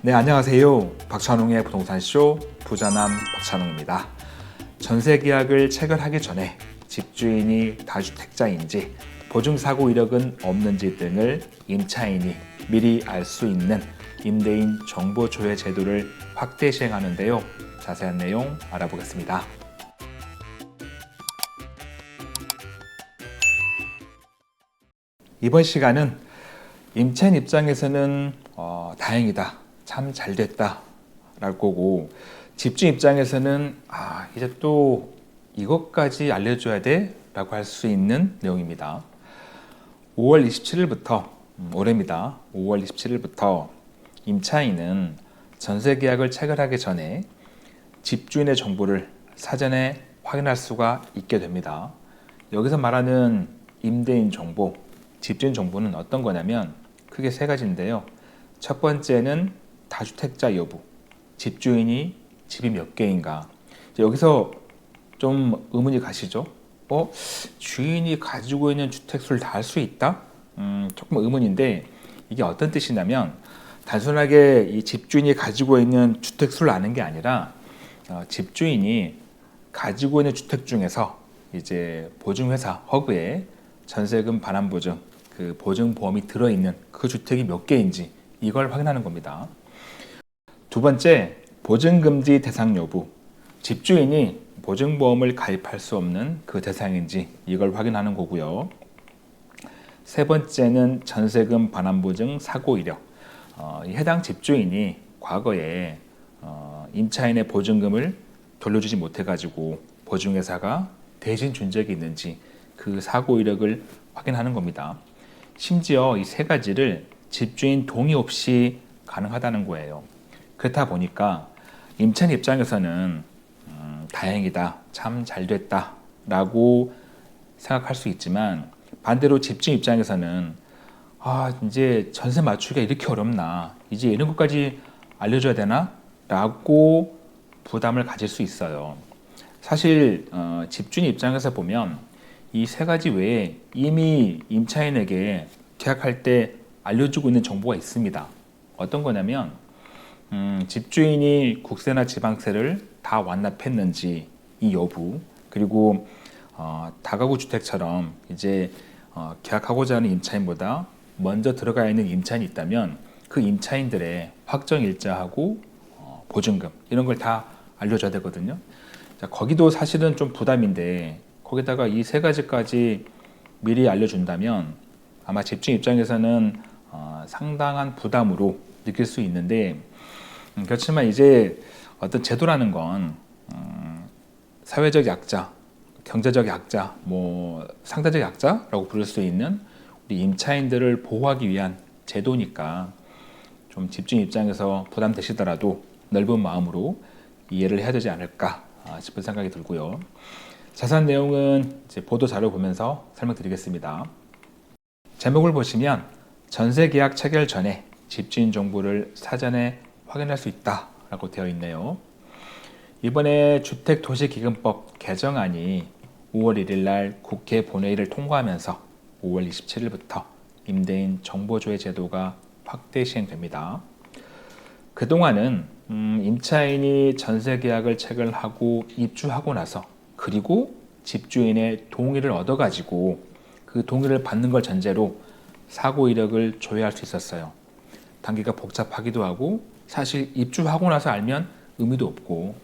네, 안녕하세요. 박찬웅의 부동산쇼 부자남 박찬웅입니다. 전세 계약을 체결하기 전에 집주인이 다주택자인지 보증사고 이력은 없는지 등을 임차인이 미리 알 수 있는 임대인 정보 조회 제도를 확대 시행하는데요. 자세한 내용 알아보겠습니다. 이번 시간은 임차인 입장에서는 다행이다, 참 잘됐다 라고 거고, 집주인 입장에서는 이제 또 이것까지 알려줘야 돼 라고 할 수 있는 내용입니다. 5월 27일부터 올해입니다. 5월 27일부터 임차인은 전세계약을 체결하기 전에 집주인의 정보를 사전에 확인할 수가 있게 됩니다. 여기서 말하는 임대인 정보, 집주인 정보는 어떤 거냐면 크게 세 가지인데요. 첫 번째는 다주택자 여부, 집주인이 집이 몇 개인가. 여기서 좀 의문이 가시죠? 주인이 가지고 있는 주택수를 다 알 수 있다? 조금 의문인데, 이게 어떤 뜻이냐면 단순하게 이 집주인이 가지고 있는 주택수를 아는 게 아니라 집주인이 가지고 있는 주택 중에서 이제 보증회사 허브에 전세금 반환 보증, 그 보증보험이 들어있는 그 주택이 몇 개인지 이걸 확인하는 겁니다. 두 번째, 보증금지 대상 여부, 집주인이 보증보험을 가입할 수 없는 그 대상인지 이걸 확인하는 거고요. 세 번째는 전세금 반환 보증 사고 이력, 해당 집주인이 과거에 임차인의 보증금을 돌려주지 못해가지고 보증회사가 대신 준 적이 있는지 그 사고 이력을 확인하는 겁니다. 심지어 이 세 가지를 집주인 동의 없이 가능하다는 거예요. 그렇다 보니까 임차인 입장에서는 다행이다, 참 잘됐다 라고 생각할 수 있지만, 반대로 집주인 입장에서는 이제 전세 맞추기가 이렇게 어렵나, 이제 이런 것까지 알려줘야 되나? 라고 부담을 가질 수 있어요. 사실 집주인 입장에서 보면 이 세 가지 외에 이미 임차인에게 계약할 때 알려주고 있는 정보가 있습니다. 어떤 거냐면 집주인이 국세나 지방세를 다 완납했는지 이 여부, 그리고 다가구 주택처럼 이제 계약하고자 하는 임차인보다 먼저 들어가 있는 임차인이 있다면 그 임차인들의 확정일자하고 보증금 이런 걸 다 알려줘야 되거든요. 자, 거기도 사실은 좀 부담인데 거기다가 이 세 가지까지 미리 알려준다면 아마 집주인 입장에서는 상당한 부담으로 느낄 수 있는데, 그렇지만 이제 어떤 제도라는 건 사회적 약자, 경제적 약자, 상대적 약자라고 부를 수 있는 우리 임차인들을 보호하기 위한 제도니까 좀 집주인 입장에서 부담되시더라도 넓은 마음으로 이해를 해야 되지 않을까 싶은 생각이 들고요. 자세한 내용은 이제 보도 자료 보면서 설명드리겠습니다. 제목을 보시면 전세 계약 체결 전에 집주인 정보를 사전에 확인할 수 있다 라고 되어 있네요. 이번에 주택도시기금법 개정안이 5월 1일 날 국회 본회의를 통과하면서 5월 27일부터 임대인 정보조회 제도가 확대 시행됩니다. 그동안은 임차인이 전세 계약을 체결하고 입주하고 나서, 그리고 집주인의 동의를 얻어가지고 그 동의를 받는 걸 전제로 사고 이력을 조회할 수 있었어요. 단계가 복잡하기도 하고 사실 입주하고 나서 알면 의미도 없고,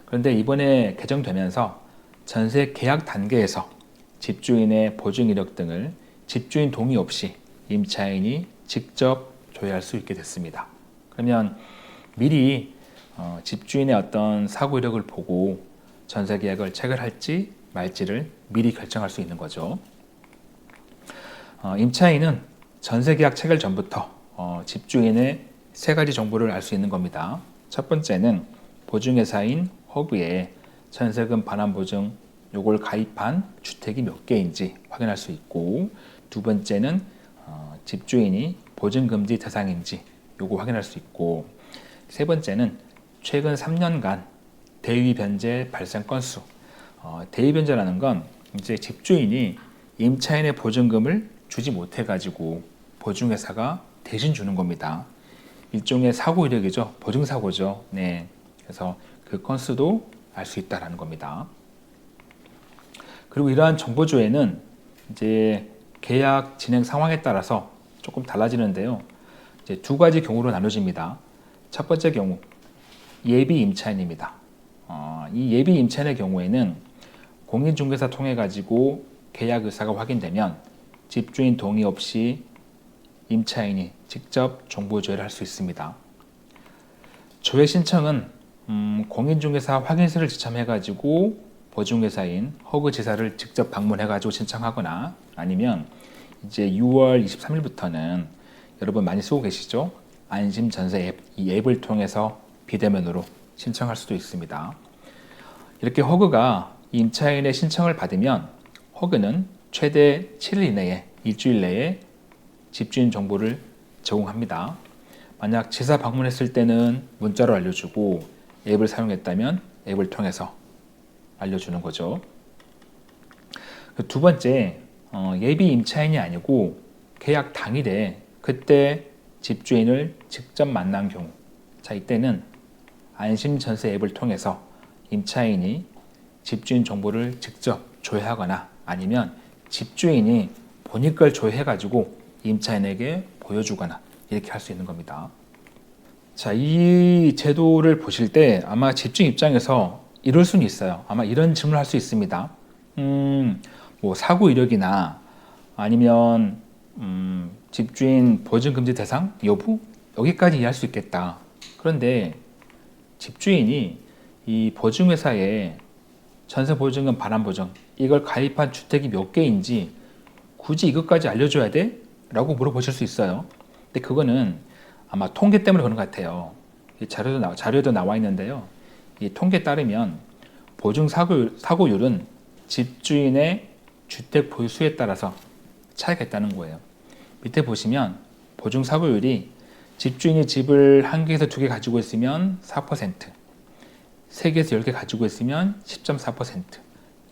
그런데 이번에 개정되면서 전세 계약 단계에서 집주인의 보증 이력 등을 집주인 동의 없이 임차인이 직접 조회할 수 있게 됐습니다. 그러면 미리 집주인의 어떤 사고 이력을 보고 전세 계약을 체결할지 말지를 미리 결정할 수 있는 거죠. 임차인은 전세 계약 체결 전부터 집주인의 세 가지 정보를 알 수 있는 겁니다. 첫 번째는 보증회사인 허브에 전세금 반환 보증 요걸 가입한 주택이 몇 개인지 확인할 수 있고, 두 번째는 집주인이 보증금지 대상인지 요거 확인할 수 있고, 세 번째는 최근 3년간 대위 변제 발생 건수. 대위 변제라는 건 이제 집주인이 임차인의 보증금을 주지 못해 가지고 보증회사가 대신 주는 겁니다. 일종의 사고 이력이죠. 보증 사고죠. 네. 그래서 그 건수도 알 수 있다라는 겁니다. 그리고 이러한 정보 조회는 이제 계약 진행 상황에 따라서 조금 달라지는데요. 이제 두 가지 경우로 나눠집니다. 첫 번째 경우 예비 임차인입니다. 이 예비 임차인의 경우에는 공인중개사 통해 가지고 계약 의사가 확인되면 집주인 동의 없이 임차인이 직접 정보 조회를 할 수 있습니다. 조회 신청은 공인중개사 확인서를 지참해 가지고 보증회사인 허그지사를 직접 방문해 가지고 신청하거나 아니면 이제 6월 23일부터는 여러분 많이 쓰고 계시죠? 안심전세 앱, 이 앱을 통해서 비대면으로 신청할 수도 있습니다. 이렇게 허그가 임차인의 신청을 받으면 허그는 최대 7일 이내에 일주일 내에 집주인 정보를 제공합니다. 만약 지사 방문했을 때는 문자로 알려주고 앱을 사용했다면 앱을 통해서 알려주는 거죠. 두 번째, 예비 임차인이 아니고 계약 당일에 그때 집주인을 직접 만난 경우, 자 이때는 안심전세 앱을 통해서 임차인이 집주인 정보를 직접 조회하거나 아니면 집주인이 본인 걸 조회해가지고 임차인에게 보여주거나 이렇게 할 수 있는 겁니다. 자, 이 제도를 보실 때 아마 집주인 입장에서 이럴 수는 있어요. 아마 이런 질문을 할 수 있습니다. 뭐 사고 이력이나 아니면 집주인 보증금지 대상 여부 여기까지 이해할 수 있겠다. 그런데 집주인이 이 보증회사에 전세보증금 반환보증 이걸 가입한 주택이 몇 개인지 굳이 이것까지 알려줘야 돼? 라고 물어보실 수 있어요. 근데 그거는 아마 통계 때문에 그런 것 같아요. 이 자료에도 나와 있는데요. 이 통계에 따르면 보증 사고율은 집주인의 주택 보유수에 따라서 차이가 있다는 거예요. 밑에 보시면 보증 사고율이 집주인이 집을 1개에서 2개 가지고 있으면 4%, 3개에서 10개 가지고 있으면 10.4%,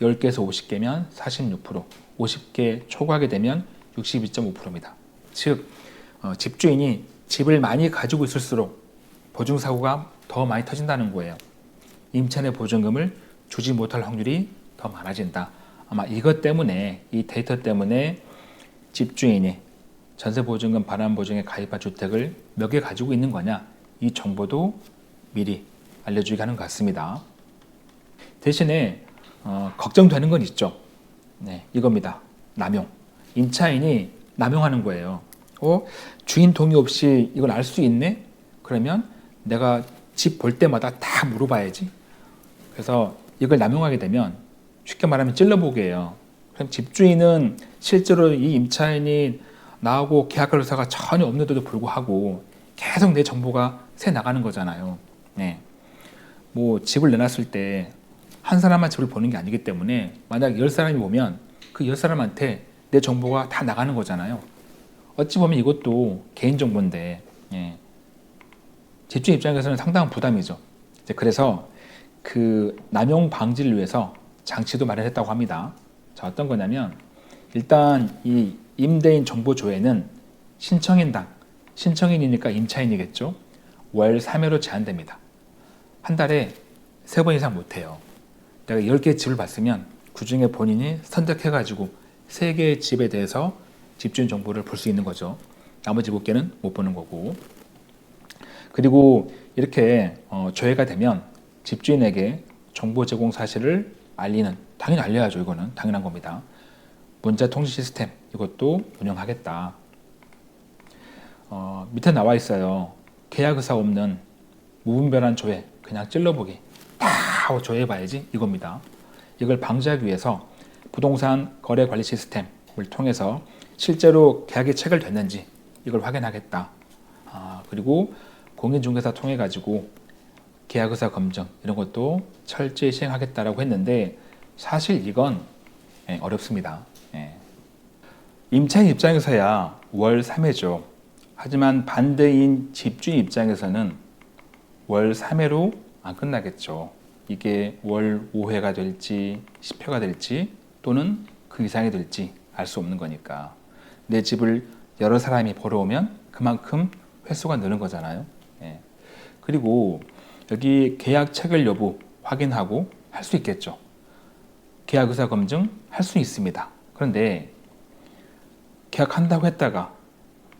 10개에서 50개면 46%, 50개 초과하게 되면 62.5%입니다. 즉 집주인이 집을 많이 가지고 있을수록 보증사고가 더 많이 터진다는 거예요. 임차인의 보증금을 주지 못할 확률이 더 많아진다. 아마 이것 때문에 이 데이터 때문에 집주인이 전세보증금 반환보증에 가입한 주택을 몇 개 가지고 있는 거냐 이 정보도 미리 알려주게 하는 것 같습니다. 대신에 걱정되는 건 있죠. 네, 이겁니다. 남용. 임차인이 남용하는 거예요. 주인 동의 없이 이걸 알 수 있네? 그러면 내가 집 볼 때마다 다 물어봐야지. 그래서 이걸 남용하게 되면 쉽게 말하면 찔러보기예요. 그럼 집주인은 실제로 이 임차인이 나하고 계약할 의사가 전혀 없는데도 불구하고 계속 내 정보가 새 나가는 거잖아요. 네. 뭐 집을 내놨을 때 한 사람만 집을 보는 게 아니기 때문에 만약 10사람이 보면 그 10사람한테 내 정보가 다 나가는 거잖아요. 어찌 보면 이것도 개인정보인데 예. 집주인 입장에서는 상당한 부담이죠. 그래서 그 남용 방지를 위해서 장치도 마련했다고 합니다. 자, 어떤 거냐면 일단 이 임대인 정보 조회는 신청인당, 신청인이니까 임차인이겠죠. 월 3회로 제한됩니다. 한 달에 3번 이상 못해요. 내가 10개의 집을 봤으면 그 중에 본인이 선택해가지고 3개의 집에 대해서 집주인 정보를 볼 수 있는 거죠. 나머지 7개는 못 보는 거고. 그리고 이렇게 조회가 되면 집주인에게 정보 제공 사실을 알리는, 당연히 알려야죠. 이거는 당연한 겁니다. 문자 통신 시스템 이것도 운영하겠다. 밑에 나와 있어요. 계약 의사 없는 무분별한 조회, 그냥 찔러보기 다 조회해봐야지 이겁니다. 이걸 방지하기 위해서 부동산 거래 관리 시스템을 통해서 실제로 계약이 체결됐는지 이걸 확인하겠다. 그리고 공인중개사 통해 가지고 계약의사 검증 이런 것도 철저히 시행하겠다라고 했는데 사실 이건 어렵습니다. 임차인 입장에서야 월 3회죠. 하지만 반대인 집주인 입장에서는 월 3회로 안 끝나겠죠. 이게 월 5회가 될지 10회가 될지 또는 그 이상이 될지 알 수 없는 거니까 내 집을 여러 사람이 보러 오면 그만큼 횟수가 느는 거잖아요. 예. 그리고 여기 계약 체결 여부 확인하고 할 수 있겠죠. 계약 의사 검증 할 수 있습니다. 그런데 계약한다고 했다가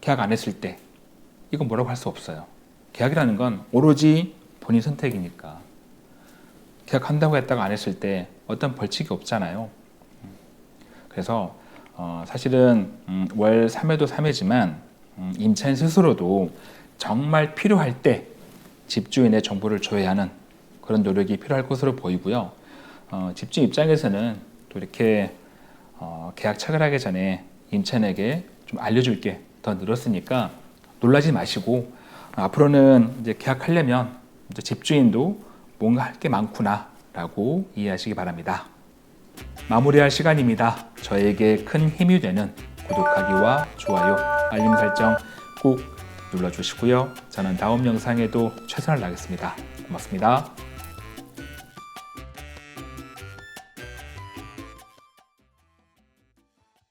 계약 안 했을 때 이건 뭐라고 할 수 없어요. 계약이라는 건 오로지 본인 선택이니까. 계약한다고 했다가 안 했을 때 어떤 벌칙이 없잖아요. 그래서 사실은 월 3회도 3회지만 임차인 스스로도 정말 필요할 때 집주인의 정보를 줘야 하는 그런 노력이 필요할 것으로 보이고요. 집주인 입장에서는 또 이렇게 계약 체결하기 전에 임차인에게 좀 알려줄 게 더 늘었으니까 놀라지 마시고 앞으로는 이제 계약하려면 이제 집주인도 뭔가 할 게 많구나라고 이해하시기 바랍니다. 마무리할 시간입니다. 저에게 큰 힘이 되는 구독하기와 좋아요, 알림 설정 꼭 눌러주시고요. 저는 다음 영상에도 최선을 다하겠습니다. 고맙습니다.